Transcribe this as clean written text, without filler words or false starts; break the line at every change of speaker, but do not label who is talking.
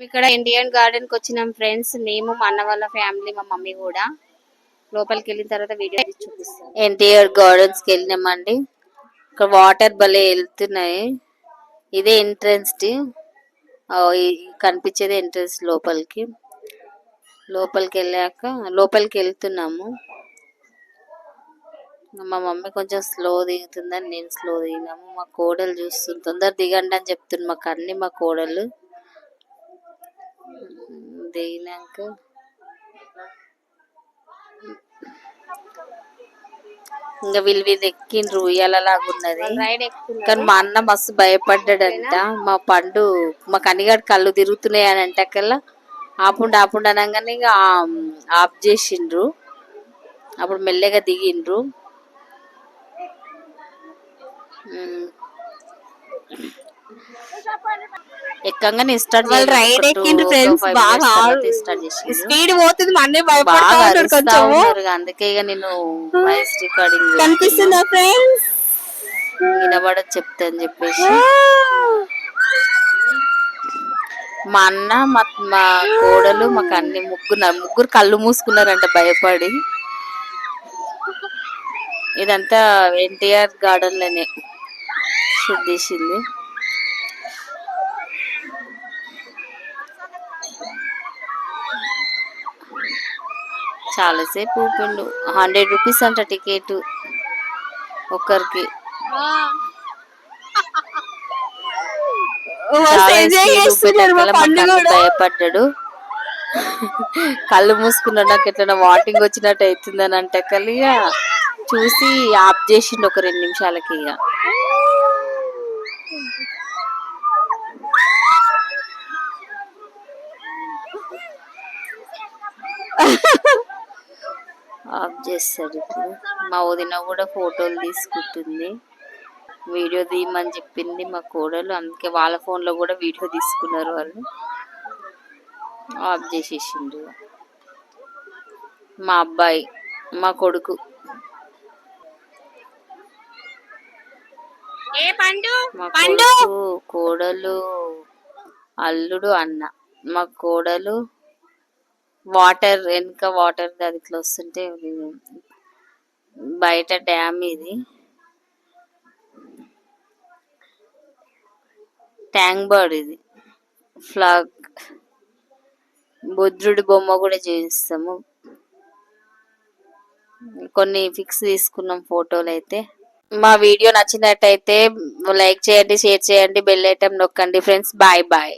ఇక్కడ Indian garden కి వచ్చినాం ఫ్రెండ్స్. మేము మా అన్న వాళ్ళ ఫ్యామిలీ, మా మమ్మీ కూడా. లోపలికి వెళ్ళిన తర్వాత వీడియో చూపిస్తాం. ఎన్టీఆర్ గార్డెన్స్ కి వెళ్ళినామండి. ఇక్కడ వాటర్ భలే వెళ్తున్నాయి. ఇదే ఎంట్రన్స్ కనిపించేది ఎంట్రన్స్ లోపలికి. లోపలికి వెళ్తున్నాము. మా మమ్మీ కొంచెం స్లో దిగుతుందని నేను స్లో దిగినాము. మా కోడలు చూస్తుంది, తొందర దిగండి అని చెప్తుంది మాకు అన్ని. మా కోడలు దిగినాక ఇంకా వీళ్ళు ఎక్కిండ్రు, ఉయ్యాలలాగున్నది. కానీ మా అన్న మస్తు భయపడ్డాడంట. మా పండు మా కనిగాడు కళ్ళు తిరుగుతున్నాయి అని అంటకల్లా ఆపుండు అనగానే ఇక ఆఫ్ చేసిండ్రు. అప్పుడు మెల్లగా దిగిండ్రు. ఎక్కంగానే స్టార్ట్
రైడ్ ఎక్కిండ్రు ఫ్రెండ్స్. బాగా స్పీడ్ పోతుంది, మన్నే భయపడుతున్నాడు కొంచెం.
అందుకే ఇక నేను వాయిస్ రికార్డింగ్
కనిపిస్తుందా ఫ్రెండ్స్,
వినబడదు చెప్తా అని చెప్పేసి. మా అన్న మా కోడలు మాకు అన్ని ముగ్గురు కళ్ళు మూసుకున్నారంట భయపడి. ఇదంతా ఎన్టీఆర్ గార్డెన్ లోనే షూట్ చేసింది. చాలాసేపు ఊపిండు. 100 రూపీస్ అంట టికెట్ ఒక్కరికి. భయపడ్డాడు, కళ్ళు మూసుకున్నాడు. నాకు ఎట్లా వాటింగ్ వచ్చినట్టు అవుతుందని అంటే కలిగా చూసి ఆఫ్ చేసిండు ఒక 2 నిమిషాలకి. ఇక ఆఫ్ చేస్తాడు. ఇప్పుడు మా వదిన కూడా ఫోటోలు తీసుకుంటుంది. వీడియో తీయమని చెప్పింది మా కోడలు, అందుకే వాళ్ళ ఫోన్లో కూడా వీడియో తీసుకున్నారు వాళ్ళు. ఆఫ్ చేసేసిండు. మా అబ్బాయి, మా కొడుకు, మా కొడుకు, కోడలు, అల్లుడు, అన్న. మా కోడలు వాటర్ వెనుక వాటర్ అది ఇట్లా వస్తుంటే బయట డ్యామ్ ఇది. ట్యాంక్ బర్డ్ ఇది. ఫ్లాగ్, బుద్ధుడి బొమ్మ కూడా చేయిస్తాము. కొన్ని ఫిక్స్ తీసుకున్నాం ఫోటోలు అయితే. మా వీడియో నచ్చినట్టయితే లైక్ చేయండి, షేర్ చేయండి, బెల్ ఐకాన్ నొక్కండి ఫ్రెండ్స్. Bye bye.